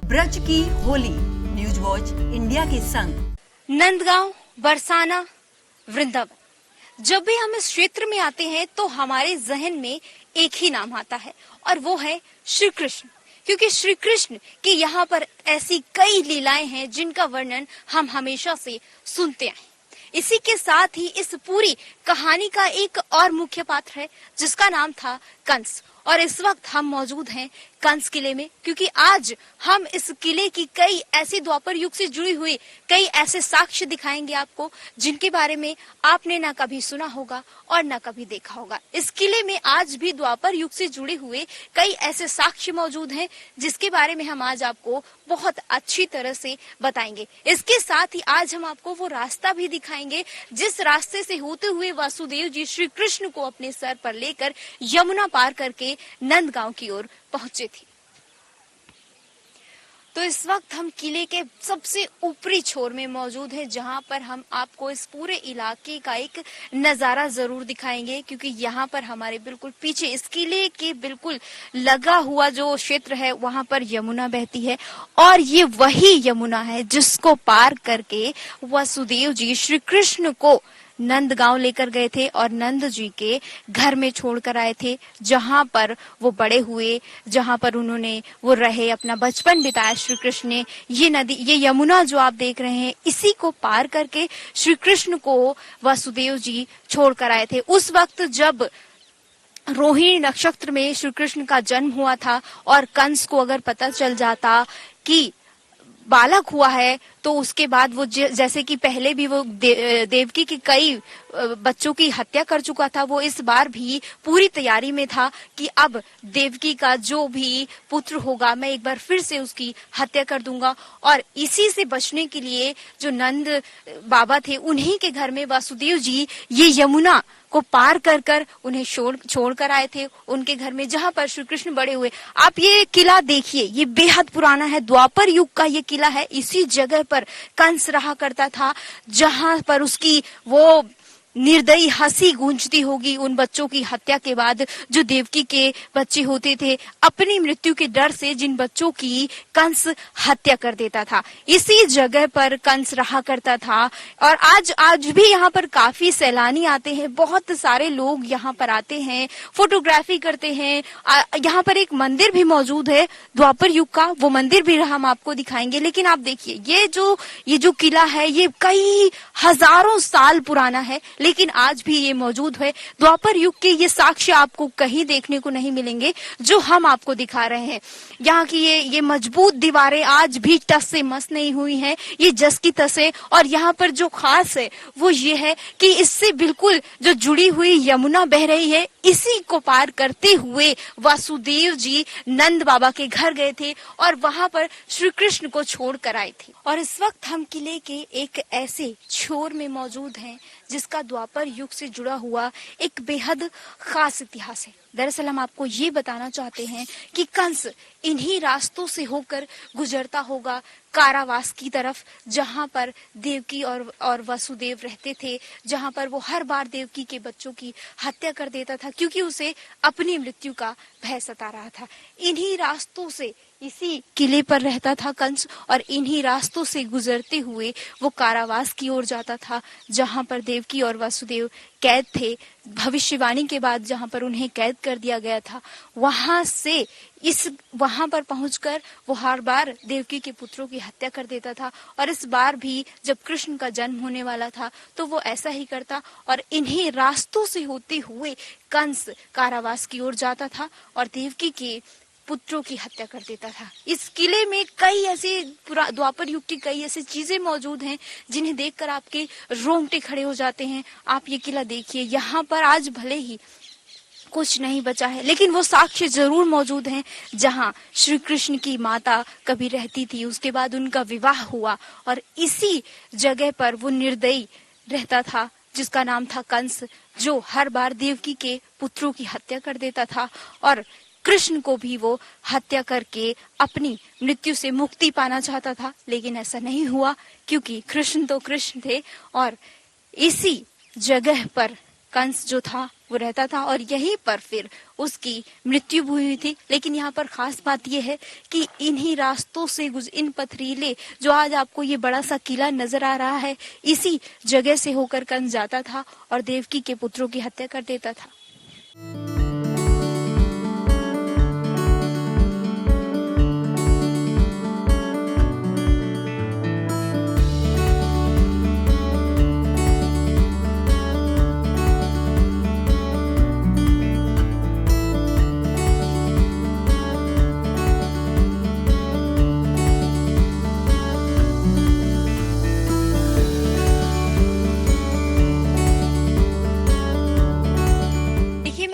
ब्रज की Holi news watch India के संग। नंदगांव, बरसाना, वृंदावन, जब भी हम इस क्षेत्र में आते हैं तो हमारे जहन में एक ही नाम आता है और वो है श्री कृष्ण। क्योंकि श्री कृष्ण की यहाँ पर ऐसी कई लीलाएं हैं जिनका वर्णन हम हमेशा से सुनते आए। इसी के साथ ही इस पूरी कहानी का एक और मुख्य पात्र है जिसका नाम था कंस। और इस वक्त हम मौजूद हैं कंस किले में, क्योंकि आज हम इस किले की कई ऐसी द्वापर युग से जुड़ी हुई कई ऐसे साक्ष्य दिखाएंगे आपको जिनके बारे में आपने ना कभी सुना होगा और ना कभी देखा होगा। इस किले में आज भी द्वापर युग से जुड़े हुए कई ऐसे साक्ष्य मौजूद हैं जिसके बारे में हम आज आपको बहुत अच्छी तरह से बताएंगे। इसके साथ ही आज हम आपको वो रास्ता भी दिखाएंगे जिस रास्ते से होते हुए वासुदेव जी श्री कृष्ण को अपने सर पर लेकर यमुना पार करके नंदगांव की ओर पहुंचे थे। तो इस वक्त हम किले के सबसे ऊपरी छोर में मौजूद हैं, जहां पर हम आपको इस पूरे इलाके का एक नजारा जरूर दिखाएंगे, क्योंकि यहाँ पर हमारे बिल्कुल पीछे इस किले के बिल्कुल लगा हुआ जो क्षेत्र है वहां पर यमुना बहती है। और ये वही यमुना है जिसको पार करके वासुदेव जी श्री कृष्ण को नंदगांव लेकर गए थे और नंद जी के घर में छोड़कर आए थे, जहां पर वो बड़े हुए, जहां पर उन्होंने वो रहे, अपना बचपन बिताया श्री कृष्ण ने। ये नदी, ये यमुना जो आप देख रहे हैं, इसी को पार करके श्री कृष्ण को वासुदेव जी छोड़कर आए थे। उस वक्त जब रोहिणी नक्षत्र में श्री कृष्ण का जन्म हुआ था और कंस को अगर पता चल जाता कि बालक हुआ है तो उसके बाद वो जैसे कि पहले भी वो देवकी के कई बच्चों की हत्या कर चुका था, वो इस बार भी पूरी तैयारी में था कि अब देवकी का जो भी पुत्र होगा मैं एक बार फिर से उसकी हत्या कर दूंगा। और इसी से बचने के लिए जो नंद बाबा थे उन्हीं के घर में वासुदेव जी ये यमुना को पार कर कर उन्हें छोड़ कर आए थे उनके घर में, जहां पर श्री कृष्ण बड़े हुए। आप ये किला देखिए, ये बेहद पुराना है, द्वापर युग का ये किला है। इसी जगह पर कंस रहा करता था, जहां पर उसकी वो निर्दयी हंसी गूंजती होगी उन बच्चों की हत्या के बाद जो देवकी के बच्चे होते थे, अपनी मृत्यु के डर से जिन बच्चों की कंस हत्या कर देता था। इसी जगह पर कंस रहा करता था। और आज भी यहाँ पर काफी सैलानी आते हैं, बहुत सारे लोग यहाँ पर आते हैं, फोटोग्राफी करते हैं। यहाँ पर एक मंदिर भी मौजूद है द्वापर युग का, वो मंदिर भी हम आपको दिखाएंगे। लेकिन आप देखिए ये जो किला है ये कई हजारों साल पुराना है, लेकिन आज भी ये मौजूद है। द्वापर युग के ये साक्ष्य आपको कहीं देखने को नहीं मिलेंगे जो हम आपको दिखा रहे हैं। यहाँ की ये मजबूत दीवारें आज भी टस से मस नहीं हुई हैं, ये जस की तस है। और यहाँ पर जो खास है वो ये है कि इससे बिल्कुल जो जुड़ी हुई यमुना बह रही है, इसी को पार करते हुए वासुदेव जी नंद बाबा के घर गए थे और वहां पर श्री कृष्ण को छोड़ कर आए थे। और इस वक्त हम किले के एक ऐसे छोर में मौजूद हैं जिसका द्वापर युग से जुड़ा हुआ एक बेहद खास इतिहास है। दरअसल हम आपको ये बताना चाहते हैं कि कंस इन्हीं रास्तों से होकर गुजरता होगा कारावास की तरफ, जहां पर देवकी और वासुदेव रहते थे, जहां पर वो हर बार देवकी के बच्चों की हत्या कर देता था क्योंकि उसे अपनी मृत्यु का भय सता रहा था। इन्हीं रास्तों से इसी किले पर रहता था कंस और इन्हीं रास्तों से गुजरते हुए वो कारावास की ओर जाता था, जहां पर देवकी और वासुदेव कैद थे। भविष्यवाणी के बाद जहां पर उन्हें कैद कर दिया गया था, वहां पर पहुंचकर वो हर बार देवकी के पुत्रों की हत्या कर देता था। और इस बार भी जब कृष्ण का जन्म होने वाला था तो वो ऐसा ही करता और इन्हीं रास्तों से होते हुए कंस कारावास की ओर जाता था और देवकी के पुत्रों की हत्या कर देता था। इस किले में कई ऐसे द्वापर युग की कई ऐसी चीजें मौजूद हैं जिन्हें देखकर आपके रोंगटे खड़े हो जाते हैं। आप ये किला देखिए, यहाँ पर आज भले ही कुछ नहीं बचा है, लेकिन वो साक्ष्य जरूर मौजूद हैं जहां श्री कृष्ण की माता कभी रहती थी, उसके बाद उनका विवाह हुआ और इसी जगह पर वो निर्दयी रहता था जिसका नाम था कंस, जो हर बार देवकी के पुत्रों की हत्या कर देता था और कृष्ण को भी वो हत्या करके अपनी मृत्यु से मुक्ति पाना चाहता था। लेकिन ऐसा नहीं हुआ क्योंकि कृष्ण तो कृष्ण थे और इसी जगह पर कंस जो था वो रहता था और यहीं पर फिर उसकी मृत्यु हुई थी। लेकिन यहाँ पर खास बात यह है कि इन्हीं रास्तों से इन पथरीले जो आज आपको ये बड़ा सा किला नजर आ रहा है, इसी जगह से होकर कंस जाता था और देवकी के पुत्रों की हत्या कर देता था।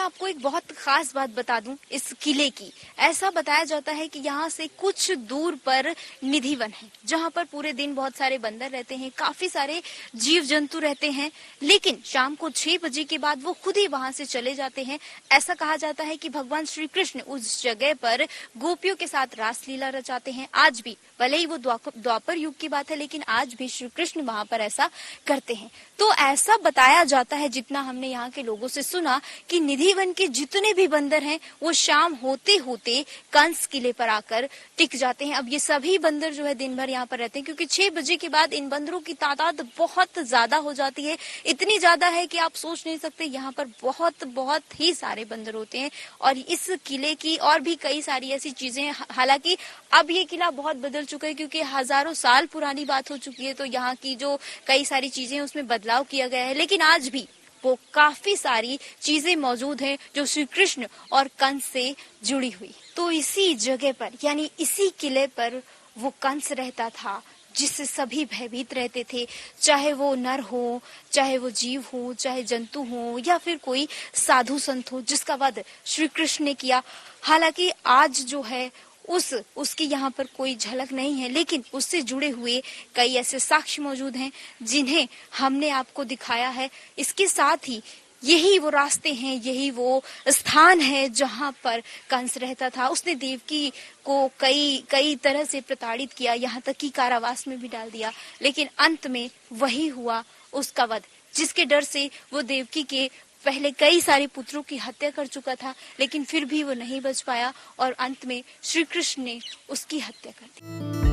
आपको एक बहुत खास बात बता दूं इस किले की। ऐसा बताया जाता है कि यहाँ से कुछ दूर पर निधि वन है, जहाँ पर पूरे दिन बहुत सारे बंदर रहते हैं, काफी सारे जीव जंतु रहते हैं, लेकिन शाम को 6 बजे के बाद वो खुद ही वहां से चले जाते हैं। ऐसा कहा जाता है कि भगवान श्री कृष्ण उस जगह पर गोपियों के साथ रासलीला रचाते हैं। आज भी, भले ही वो द्वापर युग की बात है, लेकिन आज भी श्री कृष्ण वहां पर ऐसा करते हैं। तो ऐसा बताया जाता है, जितना हमने यहाँ के लोगों से सुना, कि निधि वन के जितने भी बंदर हैं वो शाम होते होते कंस किले पर आकर टिक जाते हैं। अब ये सभी बंदर जो है दिन भर यहाँ पर रहते हैं, क्योंकि 6 बजे के बाद इन बंदरों की तादाद बहुत ज्यादा हो जाती है। इतनी ज्यादा है कि आप सोच नहीं सकते। यहाँ पर बहुत बहुत ही सारे बंदर होते हैं और इस किले की और भी कई सारी ऐसी चीजें हैं। हालांकि अब ये किला बहुत बदल चुका है, क्योंकि हजारों साल पुरानी बात हो चुकी है, तो यहाँ की जो कई सारी चीजें हैं उसमें बदलाव किया गया है। लेकिन आज भी वो काफी सारी चीजें मौजूद हैं जो श्री कृष्ण और कंस से जुड़ी हुई। तो इसी जगह पर, यानी इसी किले पर वो कंस रहता था, जिससे सभी भयभीत रहते थे, चाहे वो नर हो, चाहे वो जीव हो, चाहे जंतु हो, या फिर कोई साधु संत हो, जिसका वध श्री कृष्ण ने किया। हालांकि आज जो है उसकी यहाँ पर कोई झलक नहीं है, लेकिन उससे जुड़े हुए कई ऐसे साक्ष्य मौजूद हैं जिन्हें हमने आपको दिखाया है। इसके साथ ही यही वो रास्ते हैं, यही वो स्थान है जहाँ पर कंस रहता था। उसने देवकी को कई तरह से प्रताड़ित किया, यहाँ तक कि कारावास में भी डाल दिया, लेकिन अंत में वही हुआ, उसका वध, जिसके डर से वो देवकी के पहले कई सारे पुत्रों की हत्या कर चुका था, लेकिन फिर भी वो नहीं बच पाया और अंत में श्री कृष्ण ने उसकी हत्या कर दी।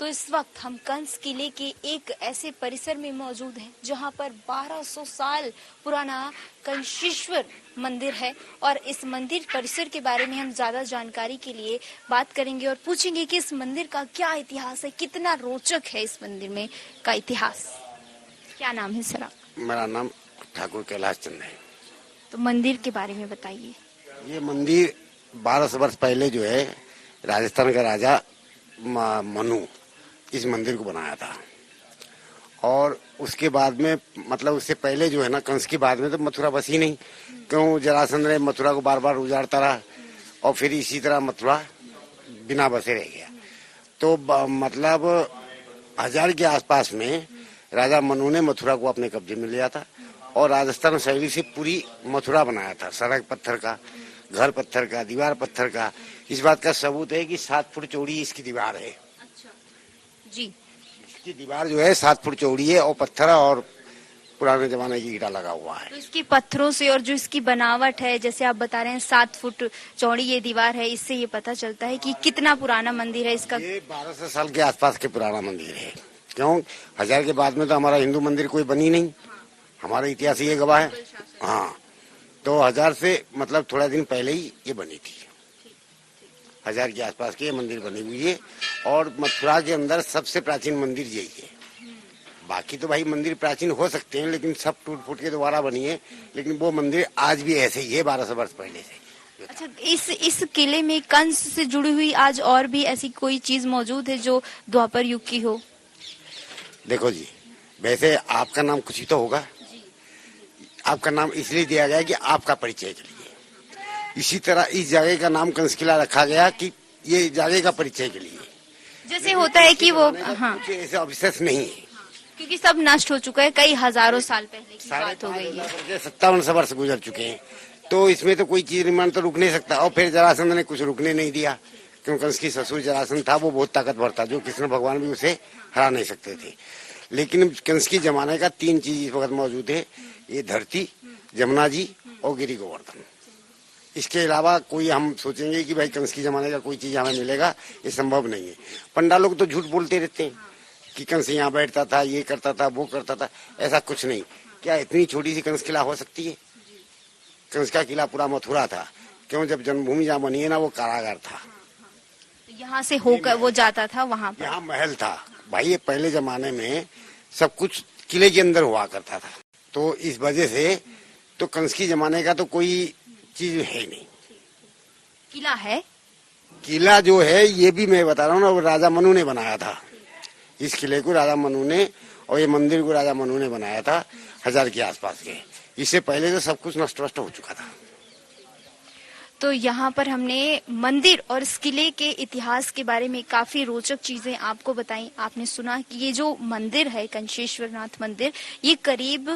इस वक्त हम कंस किले के एक ऐसे परिसर में मौजूद हैं जहां पर 1200 साल पुराना कंसेश्वर मंदिर है, और इस मंदिर परिसर के बारे में हम ज्यादा जानकारी के लिए बात करेंगे और पूछेंगे कि इस मंदिर का क्या इतिहास है, कितना रोचक है इस मंदिर में का इतिहास। क्या नाम है सर? मेरा नाम ठाकुर कैलाश चंद है। तो मंदिर के बारे में बताइए। ये मंदिर 1200 वर्ष पहले जो है राजस्थान का राजा मनु इस मंदिर को बनाया था, और उसके बाद में, मतलब उससे पहले जो है ना, कंस की बाद में तो मथुरा बसी नहीं, क्यों जरासंध ने मथुरा को बार बार उजाड़ता रहा और फिर इसी तरह मथुरा बिना बसे रह गया। तो मतलब 1000 के आसपास में राजा मनु ने मथुरा को अपने कब्जे में लिया था और राजस्थान शैली से पूरी मथुरा बनाया था। सड़क पत्थर का, घर पत्थर का, दीवार पत्थर का। इस बात का सबूत है कि 7 फुट चौड़ी इसकी दीवार है जी। इसकी दीवार जो है 7 फुट चौड़ी है और पत्थर और पुराने जमाने की ईटा लगा हुआ है। तो इसकी पत्थरों से और जो इसकी बनावट है, जैसे आप बता रहे हैं 7 फुट चौड़ी ये दीवार है, इससे ये पता चलता है कि कितना पुराना मंदिर है इसका। ये 1200 साल के आसपास के पुराना मंदिर है। क्यों 1000 के बाद में तो हमारा हिंदू मंदिर कोई बनी नहीं, हमारा इतिहास ये गवाह है। हाँ, तो 1000 से मतलब थोड़ा दिन पहले ही ये बनी थी। 1000 के आसपास की ये मंदिर बनी हुई है और मथुरा के अंदर सबसे प्राचीन मंदिर यही है। बाकी तो भाई मंदिर प्राचीन हो सकते हैं, लेकिन सब टूट फूट के दोबारा बनी है, लेकिन वो मंदिर आज भी ऐसे ही है 1200 वर्ष पहले से। अच्छा, इस किले में कंस से जुड़ी हुई आज और भी ऐसी कोई चीज मौजूद है जो द्वापर युग की हो? देखो जी, वैसे आपका नाम कुछ ही तो होगा। आपका नाम इसलिए दिया गया कि आपका परिचय के लिए। इसी तरह इस जगह का नाम कंस किला रखा गया कि ये जगह का परिचय के लिए। जैसे होता है कि वो हाँ, कुछ ऐसे अवशेष नहीं है, क्योंकि सब नष्ट हो चुका है, कई हजारों साल पहले की बात हो गई है। 57 वर्ष गुजर चुके हैं, तो इसमें तो कोई चीज निर्माण तो रुक नहीं सकता। और फिर जरासंध ने कुछ रुकने नहीं दिया, क्योंकि कंस की ससुर जरासंध था, वो बहुत ताकतवर था, जो कृष्ण भगवान भी उसे हरा नहीं सकते थे। लेकिन कंस की जमाने का 3 चीज इस वक्त मौजूद है, ये धरती, जमुना जी और गिरि गोवर्धन। इसके अलावा कोई हम सोचेंगे कि भाई कंस की जमाने का कोई चीज हमें मिलेगा, ये संभव नहीं है। पंडा लोग तो झूठ बोलते रहते हैं कि कंस यहाँ बैठता था, ये करता था, वो करता था, ऐसा कुछ नहीं। क्या इतनी छोटी सी कंस किला हो सकती है? कंस का किला पूरा मथुरा था, क्यों? जब जन्मभूमि जहाँ बनी है ना, वो कारागार था, यहाँ से होकर वो जाता था वहाँ पर। यहाँ महल था। भाई ये पहले जमाने में सब कुछ किले के अंदर हुआ करता था, तो इस वजह से तो कंस की जमाने का तो कोई चीज है नहीं। किला है, किला जो है ये भी मैं बता रहा हूँ ना, वो राजा मनु ने बनाया था। इस किले को राजा मनु ने, और ये मंदिर को राजा मनु ने बनाया था 1000 के आसपास के। इससे पहले तो सब कुछ नष्ट हो चुका था। तो यहाँ पर हमने मंदिर और इस किले के इतिहास के बारे में काफी रोचक चीजें आपको बताई। आपने सुना कि ये जो मंदिर है कंशेश्वरनाथ मंदिर, ये करीब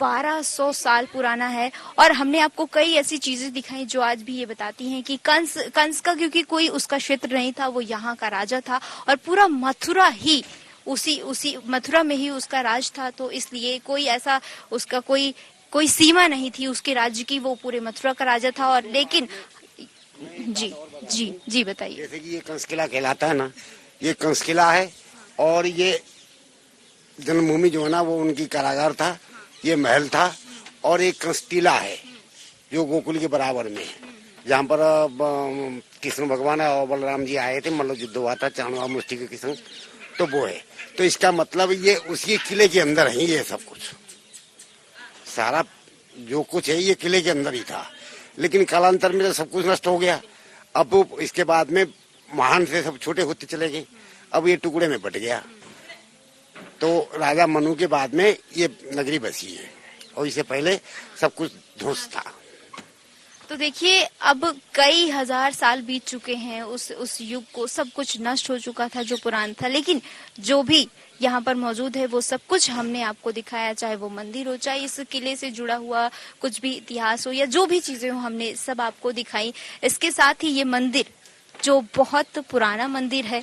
1200 साल पुराना है, और हमने आपको कई ऐसी चीजें दिखाई जो आज भी ये बताती हैं कि कंस का क्योंकि कोई उसका क्षेत्र नहीं था, वो यहाँ का राजा था, और पूरा मथुरा ही उसी मथुरा में ही उसका राज था, तो इसलिए कोई ऐसा उसका कोई सीमा नहीं थी उसके राज्य की, वो पूरे मथुरा का राजा था। और लेकिन जी बताइए। जैसे कि ये कंस किला कहलाता है ना, ये कंस किला है, और ये जन्मभूमि जो है ना, वो उनकी कारागार था, ये महल था, और एक कंस टीला है जो गोकुल के बराबर में है, जहाँ पर कृष्ण भगवान और बलराम जी आए थे, मतलब युद्ध हुआ था चाणवा मुष्टि के संग, तो वो है। तो इसका मतलब ये उसी किले के अंदर है, ये सब कुछ सारा जो कुछ है ये किले के अंदर ही था। लेकिन कालांतर में तो सब कुछ नष्ट हो गया। अब इसके बाद में महान से सब छोटे होते चले गए, अब ये टुकड़े में बट गया। तो राजा मनु के बाद में ये नगरी बसी है, और इससे पहले सब कुछ ध्वंस था। तो देखिए, अब कई हजार साल बीत चुके हैं, उस युग को सब कुछ नष्ट हो चुका था जो पुराना था, लेकिन जो भी यहाँ पर मौजूद है वो सब कुछ हमने आपको दिखाया, चाहे वो मंदिर हो, चाहे इस किले से जुड़ा हुआ कुछ भी इतिहास हो, या जो भी चीजें हो, हमने सब आपको दिखाई। इसके साथ ही ये मंदिर जो बहुत पुराना मंदिर है,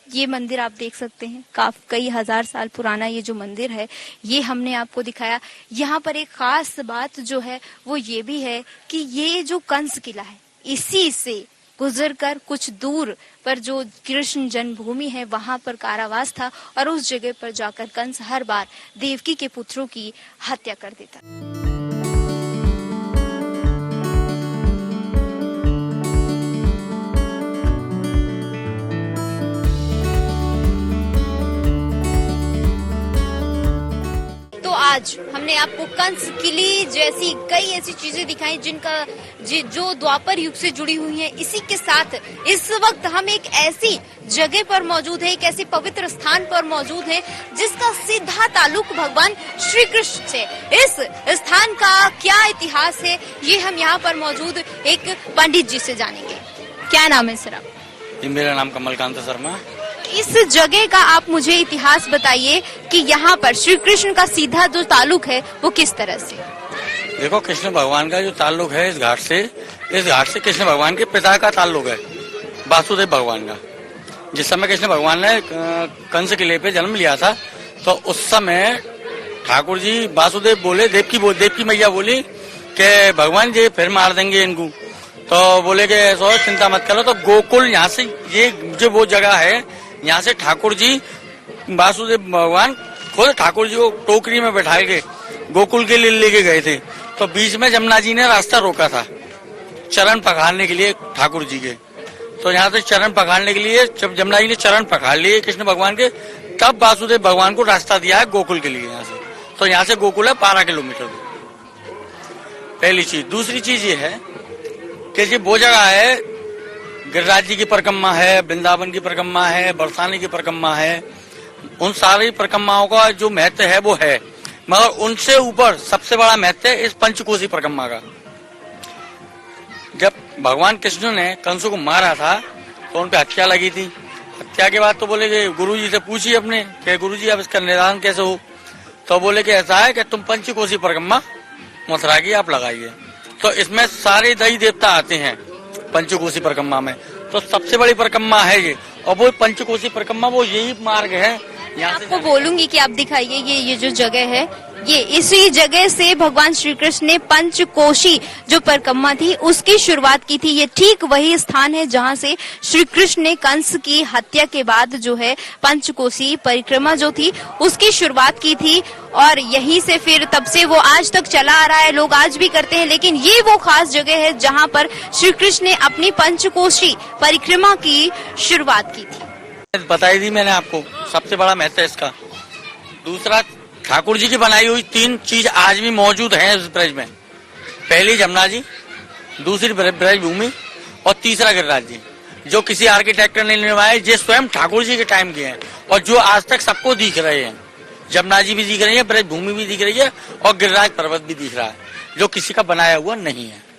ये मंदिर आप देख सकते हैं, कई हजार साल पुराना ये जो मंदिर है, ये हमने आपको दिखाया। यहाँ पर एक खास बात जो है वो ये भी है कि ये जो कंस किला है, इसी से गुजरकर कुछ दूर पर जो कृष्ण जन्मभूमि है, वहां पर कारावास था, और उस जगह पर जाकर कंस हर बार देवकी के पुत्रों की हत्या कर देता। आज हमने आपको कंस किले जैसी कई ऐसी चीजें दिखाई जो द्वापर युग से जुड़ी हुई हैं। इसी के साथ इस वक्त हम एक ऐसी जगह पर मौजूद है, एक ऐसे पवित्र स्थान पर मौजूद है जिसका सीधा ताल्लुक भगवान श्री कृष्ण से। इस स्थान का क्या इतिहास है, ये हम यहाँ पर मौजूद एक पंडित जी से जानेंगे। क्या नाम है सर आप? मेरा नाम कमलकांत शर्मा। इस जगह का आप मुझे इतिहास बताइए कि यहाँ पर श्री कृष्ण का सीधा जो ताल्लुक है वो किस तरह से? देखो, कृष्ण भगवान का जो ताल्लुक है इस घाट से कृष्ण भगवान के पिता का ताल्लुक है, वासुदेव भगवान का। जिस समय कृष्ण भगवान ने कंस किले पे जन्म लिया था, तो उस समय ठाकुर जी वासुदेव बोले, देवकी मैया बोली कि भगवान जी फिर मार देंगे इनको, तो बोले कि ऐसा चिंता मत करो। तो गोकुल यहाँ से ये जो वो जगह है, यहाँ से ठाकुर जी वासुदेव भगवान खुद ठाकुर जी को टोकरी में बैठा के गोकुल के लिए लेके गए थे। तो बीच में जमुना जी ने रास्ता रोका था चरण पखारने के लिए ठाकुर जी के। तो यहाँ से चरण पखारने के लिए जब जमुना जी ने चरण पखार लिए कृष्ण भगवान के, तब वासुदेव भगवान को रास्ता दिया है गोकुल के लिए। यहाँ से तो यहाँ से गोकुल है 12 किलोमीटर। पहली चीज। दूसरी चीज ये है कि ये वो जगह है, गिरिराज जी की परिक्रमा है, वृंदावन की परिक्रमा है, बरसाने की परिक्रमा है, उन सारी परिक्रमाओं का जो महत्व है वो है, मगर उनसे ऊपर सबसे बड़ा महत्व है इस पंचकोशी परिक्रमा का। जब भगवान कृष्ण ने कंस को मारा था तो उन पे हत्या लगी थी। हत्या के बाद तो बोले कि गुरुजी से पूछिए अपने कि गुरुजी अब इसका निदान कैसे हो। तो बोले कि ऐसा है कि तुम पंचकोशी परिक्रमा मथुरा की आप लगाइए। तो इसमें सारे देवी देवता आते हैं पंचकोशी परिक्रमा में। तो सबसे बड़ी परिक्रमा है ये, और वो पंचकोशी परिक्रमा वो यही मार्ग है। यहाँ आपको बोलूंगी कि आप दिखाइए ये जो जगह है, ये इसी जगह से भगवान श्री कृष्ण ने पंचकोशी जो परिक्रमा थी उसकी शुरुआत की थी। ये ठीक वही स्थान है जहाँ से श्री कृष्ण ने कंस की हत्या के बाद जो है पंचकोशी परिक्रमा जो थी उसकी शुरुआत की थी, और यहीं से फिर तब से वो आज तक चला आ रहा है, लोग आज भी करते हैं। लेकिन ये वो खास जगह है जहाँ पर श्री कृष्ण ने अपनी पंचकोशी परिक्रमा की शुरुआत की थी। बताई दी मैंने आपको, सबसे बड़ा महत्व है इसका। दूसरा, ठाकुर जी की बनाई हुई 3 चीज आज भी मौजूद हैं इस ब्रज में। पहली जमुना जी, दूसरी ब्रज भूमि, और तीसरा गिरिराज जी, जो किसी आर्किटेक्टर ने निर्माए, ये स्वयं ठाकुर जी के टाइम के हैं और जो आज तक सबको दिख रहे हैं। जमुना जी भी दिख रही है, ब्रज भूमि भी दिख रही है, और गिरिराज पर्वत भी दिख रहा है, जो किसी का बनाया हुआ नहीं है।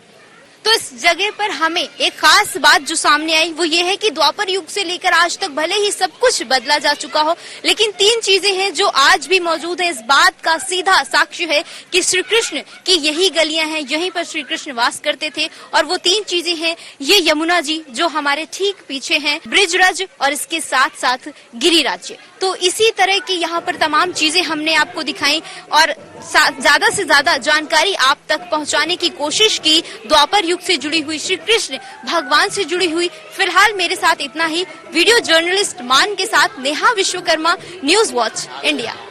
तो इस जगह पर हमें एक खास बात जो सामने आई वो ये है कि द्वापर युग से लेकर आज तक भले ही सब कुछ बदला जा चुका हो, लेकिन 3 चीजें हैं जो आज भी मौजूद है। इस बात का सीधा साक्ष्य है कि श्री कृष्ण की यही गलियां हैं, यहीं पर श्री कृष्ण वास करते थे। और वो 3 चीजें हैं, ये यमुना जी जो हमारे ठीक पीछे हैं, ब्रिजराज, और इसके साथ साथ गिरिराज। तो इसी तरह की यहाँ पर तमाम चीजें हमने आपको दिखाई और ज्यादा से ज्यादा जानकारी आप तक पहुँचाने की कोशिश की। द्वापर युग से जुड़ी हुई, श्री कृष्ण भगवान से जुड़ी हुई। फिलहाल मेरे साथ इतना ही। वीडियो जर्नलिस्ट मान के साथ Neha Vishwakarma, news watch India.